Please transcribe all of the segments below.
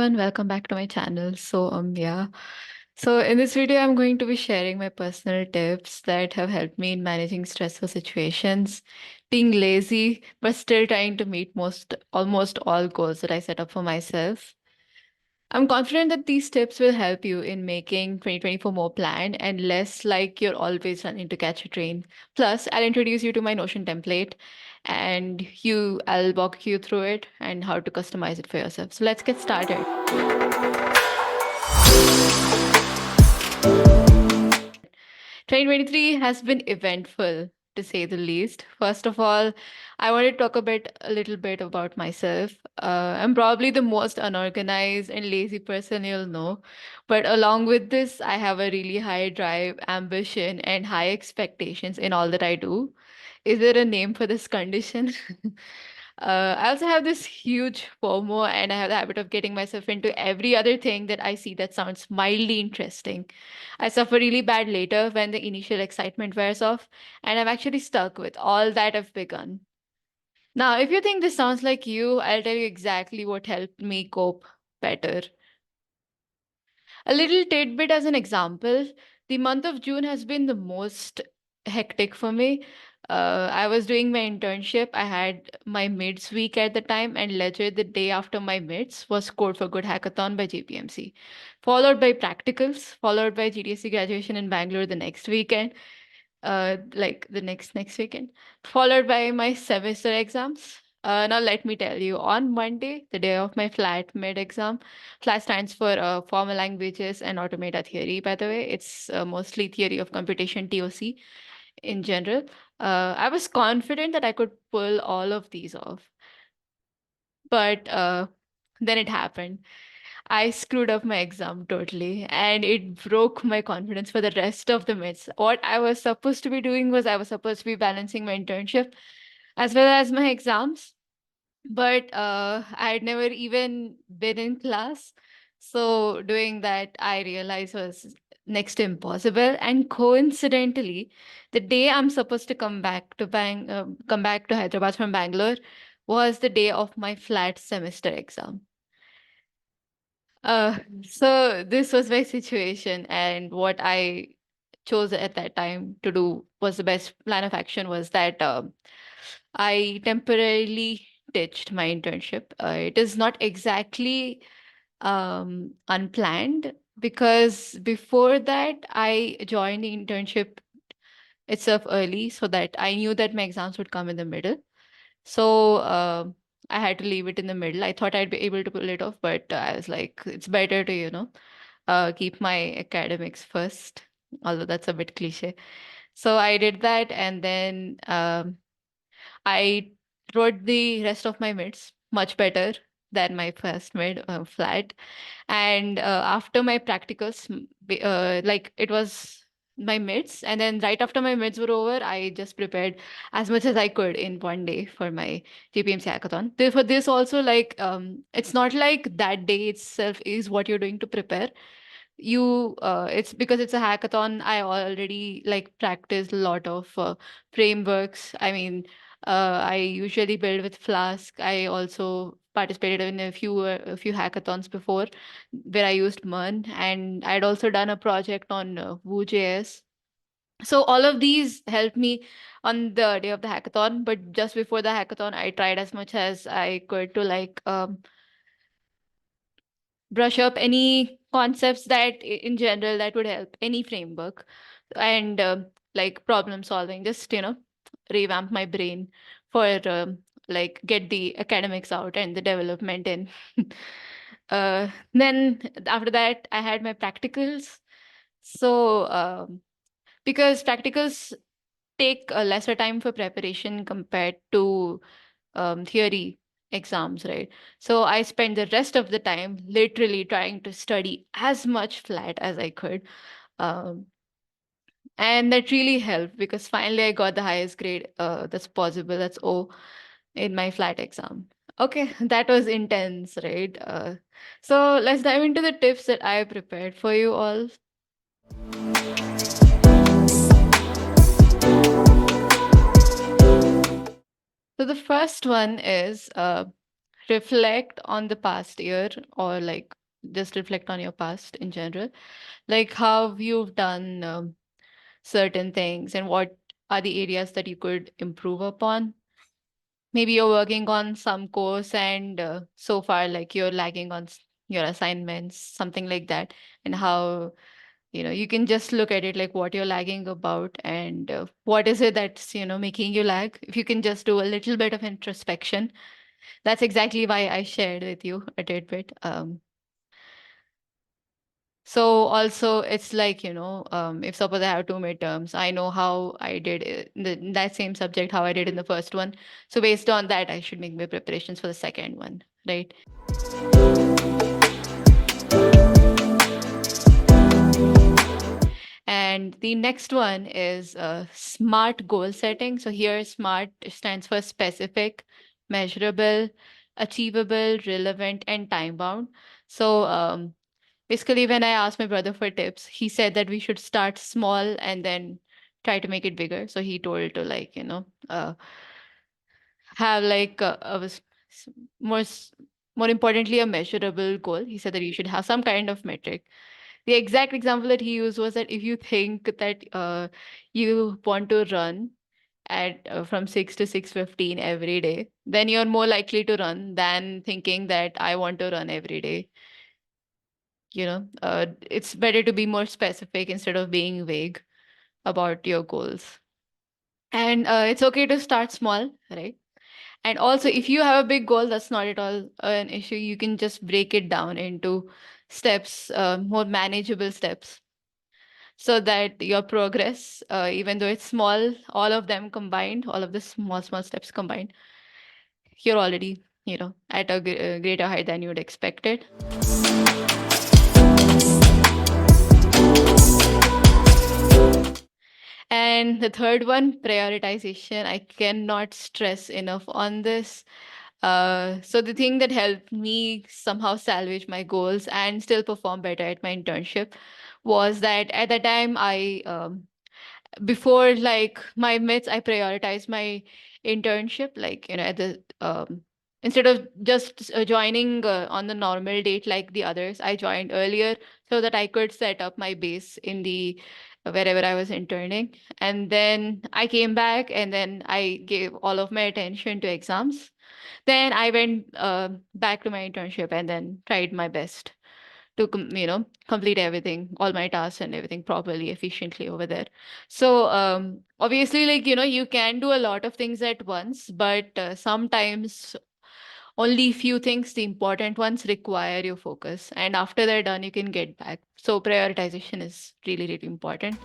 everyone, welcome back to my channel. Yeah. So in this video, I'm going to be sharing my personal tips that have helped me in managing stressful situations, being lazy, but still trying to meet almost all goals that I set up for myself. I'm confident that these tips will help you in making 2024 more planned and less like you're always running to catch a train. Plus, I'll introduce you to my Notion template and I'll walk you through it and how to customize it for yourself. So let's get started. 2023 has been eventful, to say the least. First of all, I want to talk a little bit about myself. I'm probably the most unorganized and lazy person you'll know. But along with this, I have a really high drive, ambition, and high expectations in all that I do. Is there a name for this condition? I also have this huge FOMO, and I have the habit of getting myself into every other thing that I see that sounds mildly interesting. I suffer really bad later when the initial excitement wears off, and I'm actually stuck with all that I've begun. Now, if you think this sounds like you, I'll tell you exactly what helped me cope better. A little tidbit as an example, the month of June has been the most hectic for me. I was doing my internship. I had my mids week at the time, and later the day after my mids was Code for Good Hackathon by JPMC, followed by practicals, followed by GDSC graduation in Bangalore the next weekend, like the next weekend, followed by my semester exams. Now let me tell you, on Monday, the day of my flat mid exam, flat stands for formal languages and automata theory. By the way, it's mostly theory of computation (TOC) in general. I was confident that I could pull all of these off, but then it happened. I screwed up my exam totally, and it broke my confidence for the rest of the mids. What I was supposed to be doing was I was supposed to be balancing my internship as well as my exams, but I had never even been in class. So doing that, I realized was next to impossible. And coincidentally, the day I'm supposed to come back to Hyderabad from Bangalore was the day of my flat semester exam. So this was my situation, and what I chose at that time to do was the best plan of action was that I temporarily ditched my internship. It is not exactly unplanned because before that I joined the internship itself early so that I knew that my exams would come in the middle. So I had to leave it in the middle. I thought I'd be able to pull it off, but I was like, it's better to, keep my academics first, although that's a bit cliche. So I did that, and then I wrote the rest of my mids much better than my first mid flat. And after my practicals, like it was my mids, and then right after my mids were over, I just prepared as much as I could in one day for my GPMC hackathon. For this also, like it's not like that day itself is what you're doing to prepare. It's because it's a hackathon. I already like practiced a lot of frameworks. I mean, I usually build with Flask. I also participated in a few hackathons before where I used MERN, and I'd also done a project on Vue.js. So all of these helped me on the day of the hackathon. But just before the hackathon, I tried as much as I could to like brush up any concepts in general that would help any framework, and like problem solving, just revamp my brain for like get the academics out and the development in. Then after that I had my practicals. So because practicals take a lesser time for preparation compared to theory exams, right? So I spent the rest of the time literally trying to study as much flat as I could. Um, and that really helped because finally I got the highest grade that's possible, that's O, in my flat exam. Okay, that was intense, right? So let's dive into the tips that I prepared for you all. So the first one is reflect on the past year, or like just reflect on your past in general, like how you've done certain things and what are the areas that you could improve upon. Maybe you're working on some course and so far like you're lagging on your assignments, something like that, and how you can just look at it like what you're lagging about and what is it that's making you lag. If you can just do a little bit of introspection, that's exactly why I shared with you a tidbit. So also it's like, if suppose I have two midterms, I know how I did in that same subject, how I did in the first one. So based on that, I should make my preparations for the second one, right? And the next one is SMART goal setting. So here, SMART stands for specific, measurable, achievable, relevant, and time bound. So basically, when I asked my brother for tips, he said that we should start small and then try to make it bigger. So he told to like, have like s- more, more importantly, a measurable goal. He said that you should have some kind of metric. The exact example that he used was that if you think that you want to run at from 6 to 6:15 every day, then you're more likely to run than thinking that I want to run every day. It's better to be more specific instead of being vague about your goals. And it's okay to start small, right? And also, if you have a big goal, that's not at all an issue. You can just break it down into steps, more manageable steps, so that your progress, even though it's small, all of them combined, all of the small, small steps combined, you're already, at a greater height than you would expect it. And the third one, prioritization. I cannot stress enough on this. So the thing that helped me somehow salvage my goals and still perform better at my internship was that at the time before like my mids, I prioritized my internship, like, at the instead of just joining on the normal date like the others, I joined earlier so that I could set up my base in the wherever I was interning. And then I came back and then I gave all of my attention to exams. Then I went back to my internship and then tried my best to complete everything, all my tasks and everything properly, efficiently over there. So obviously, like, you can do a lot of things at once, but sometimes only few things, the important ones, require your focus, and after they're done you can get back. So prioritization is really, really important.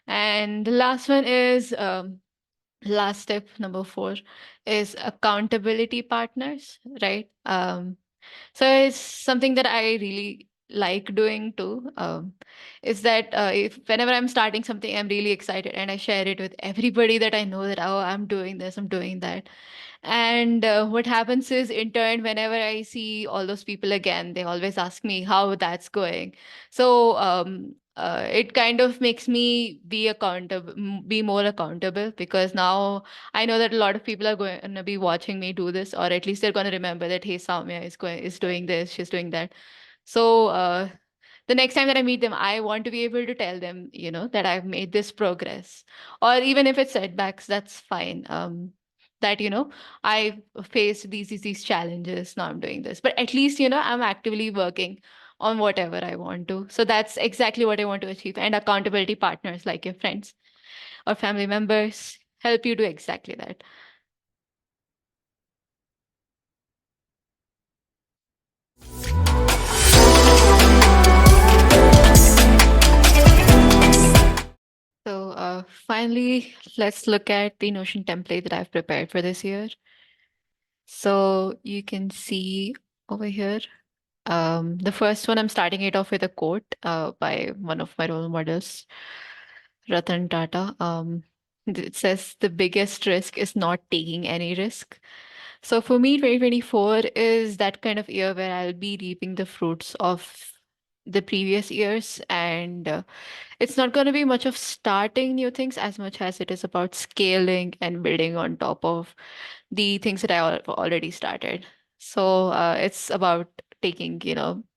And the last one is last step, number 4, is accountability partners, right? So it's something that I really like doing too. Is that if whenever I'm starting something, I'm really excited and I share it with everybody that I know that, oh, I'm doing this, I'm doing that. And what happens is, in turn, whenever I see all those people again, they always ask me how that's going. So it kind of makes me be accountable, be more accountable, because now I know that a lot of people are going to be watching me do this, or at least they're going to remember that, hey, Soumya is doing this, she's doing that. So the next time that I meet them, I want to be able to tell them, that I've made this progress. Or even if it's setbacks, that's fine. That, I faced these challenges, now I'm doing this. But at least, I'm actively working on whatever I want to. So that's exactly what I want to achieve. And accountability partners like your friends or family members help you do exactly that. So finally, let's look at the Notion template that I've prepared for this year. So you can see over here, the first one, I'm starting it off with a quote by one of my role models, Ratan Tata. It says, the biggest risk is not taking any risk. So for me, 2024 is that kind of year where I'll be reaping the fruits of the previous years. And it's not going to be much of starting new things as much as it is about scaling and building on top of the things that I already started. So it's about taking,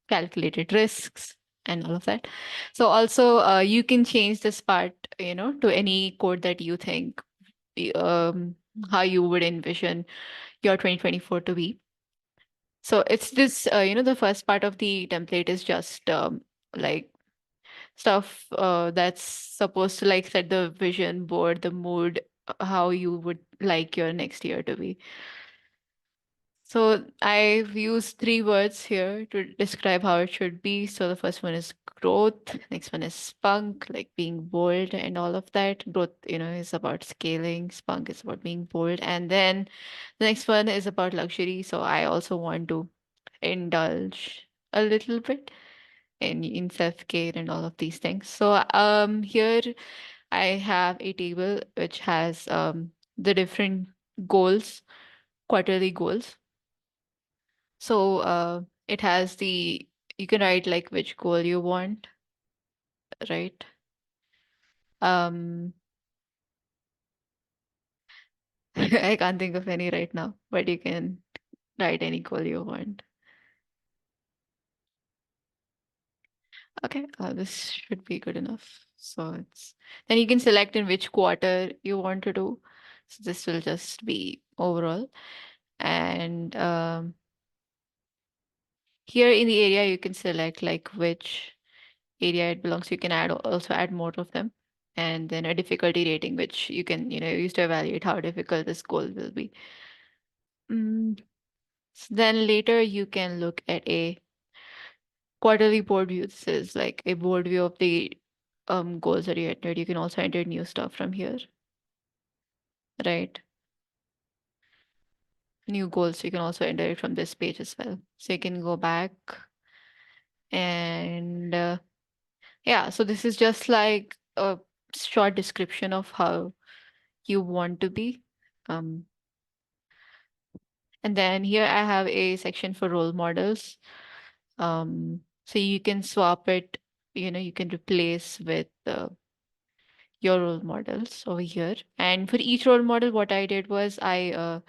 calculated risks and all of that. So also, you can change this part, to any code that you think, um, how you would envision your 2024 to be. So it's this, the first part of the template is just like stuff that's supposed to like set the vision board, the mood, how you would like your next year to be. So I've used three words here to describe how it should be. So the first one is growth, next one is spunk, like being bold and all of that. Growth, is about scaling, spunk is about being bold. And then the next one is about luxury. So I also want to indulge a little bit in self-care and all of these things. So here I have a table which has the different goals, quarterly goals. So it has you can write like which goal you want, right? Um, I can't think of any right now, but you can write any goal you want. Okay, this should be good enough. So then you can select in which quarter you want to do. So this will just be overall. And here in the area, you can select like which area it belongs to. You can also add more of them. And then a difficulty rating, which you can, use to evaluate how difficult this goal will be. Mm. Then later you can look at a quarterly board view. This is like a board view of the goals that you entered. You can also enter new stuff from here, right? New goals, you can also enter it from this page as well. So you can go back and yeah, so this is just like a short description of how you want to be. Um, and then here I have a section for role models. So you can swap it, you can replace with your role models over here. And for each role model, what I did was I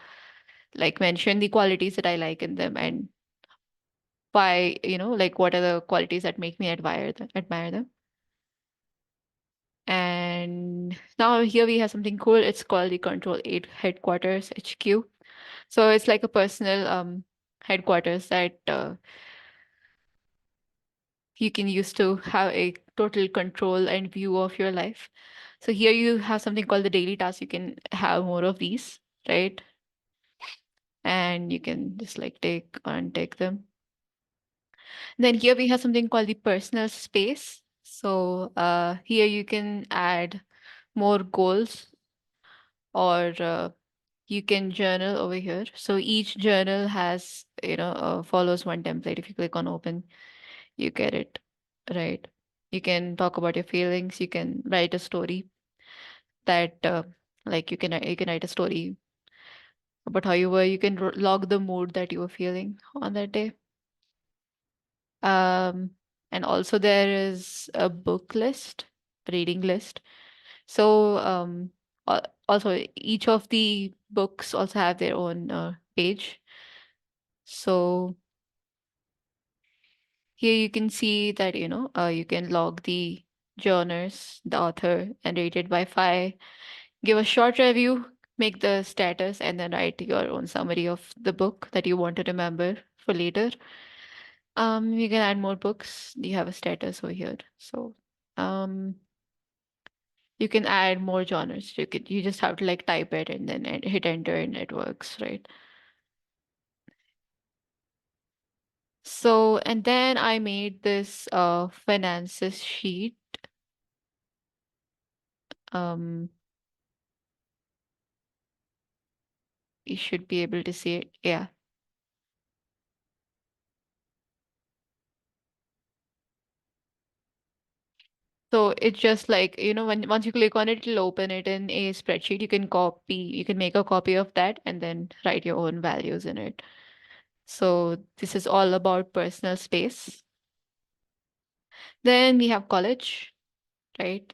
like mentioned the qualities that I like in them and why, like what are the qualities that make me admire them. And now here we have something cool. It's called the Control 8 Headquarters HQ. So it's like a personal headquarters that you can use to have a total control and view of your life. So here you have something called the daily task. You can have more of these, right? And you can just like take and take them. Then here we have something called the personal space. So here you can add more goals or you can journal over here. So each journal has, follows one template. If you click on open, you get it, right? You can talk about your feelings. You can write a story that, like you can write a story about how you were. You can log the mood that you were feeling on that day. Um, and also there is a book list, reading list. So also each of the books also have their own page. So here you can see that, you can log the genres, the author, and rate it by 5. Give a short review, make the status, and then write your own summary of the book that you want to remember for later. You can add more books. You have a status over here. So um you can add more genres. You just have to like type it and then hit enter and it works, right? So and then I made this finances sheet. Um you should be able to see it. Yeah. So it's just like, when once you click on it, it'll open it in a spreadsheet. You can make a copy of that and then write your own values in it. So this is all about personal space. Then we have college, right?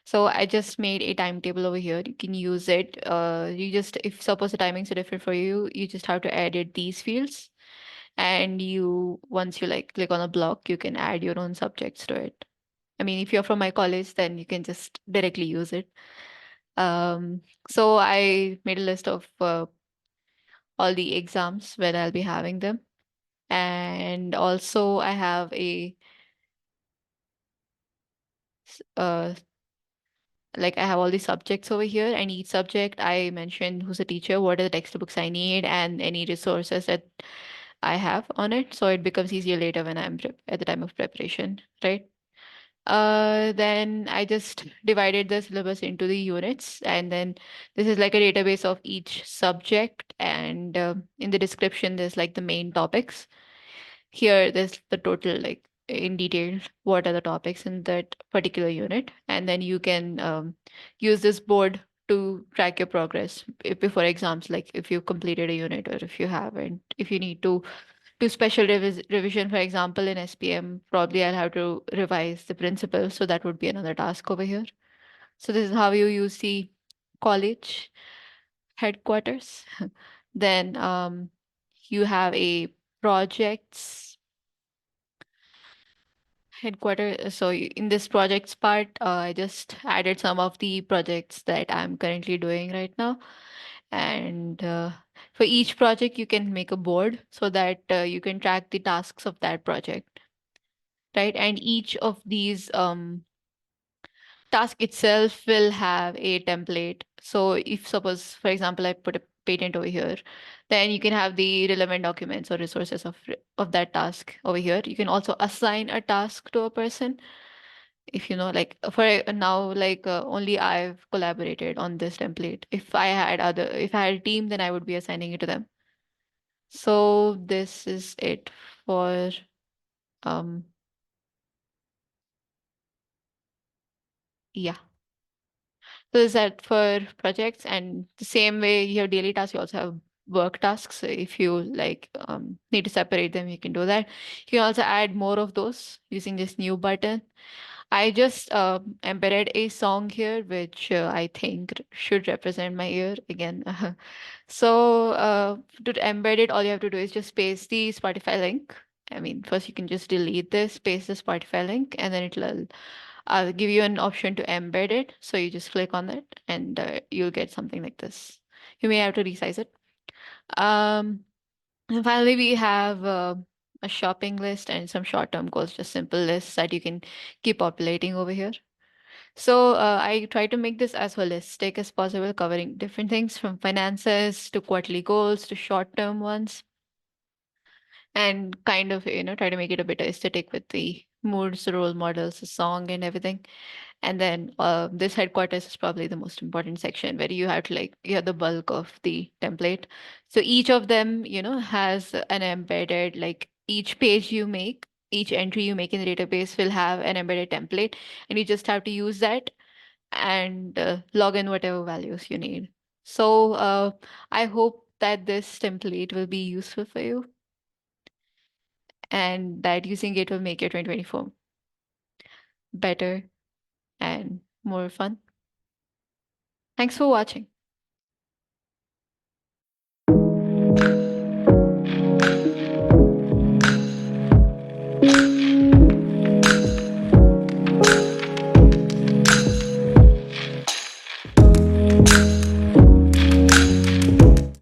So I just made a timetable over here. You can use it. You just, if suppose the timings are different for you, you just have to edit these fields. And you, once you like click on a block, you can add your own subjects to it. I mean, if you're from my college, then you can just directly use it. Um, so I made a list of all the exams when I'll be having them. And also I have a uh, like I have all the subjects over here, and each subject I mentioned who's a teacher, what are the textbooks I need, and any resources that I have on it. So it becomes easier later when at the time of preparation, right? Then I just divided the syllabus into the units, and then this is like a database of each subject, and in the description there's like the main topics. Here, there's the total, like in detail, what are the topics in that particular unit, and then you can use this board to track your progress before exams, like if you completed a unit or if you haven't. If you need to do special revision, for example, in SPM, probably I'll have to revise the principle, so that would be another task over here. So this is how you use the college headquarters. Then you have a projects headquarter. So in this projects part, I just added some of the projects that I'm currently doing right now. And for each project, you can make a board so that you can track the tasks of that project, right? And each of these task itself will have a template. So if suppose, for example, I put a patent over here, then you can have the relevant documents or resources of that task over here. You can also assign a task to a person. If you know, like for now, like only I've collaborated on this template. If I had a team, then I would be assigning it to them. So this is it for um yeah. So is that for projects, and the same way you have daily tasks, you also have work tasks. So if you like need to separate them, you can do that. You can also add more of those using this new button. I just embedded a song here, which I think should represent my ear again. So to embed it, all you have to do is just paste the Spotify link. I mean, first you can just delete this, paste the Spotify link, and then I'll give you an option to embed it. So you just click on it, and you'll get something like this. You may have to resize it. Um, and finally, we have a shopping list and some short-term goals, just simple lists that you can keep populating over here. So I try to make this as holistic as possible, covering different things from finances to quarterly goals to short-term ones, and kind of, try to make it a bit aesthetic with the moods, the role models, the song, and everything. And then this headquarters is probably the most important section where you have to like you have the bulk of the template. So each of them, has an embedded, like each page you make, each entry you make in the database will have an embedded template, and you just have to use that and log in whatever values you need. So I hope that this template will be useful for you, and that using it will make your 2024 better and more fun. Thanks for watching.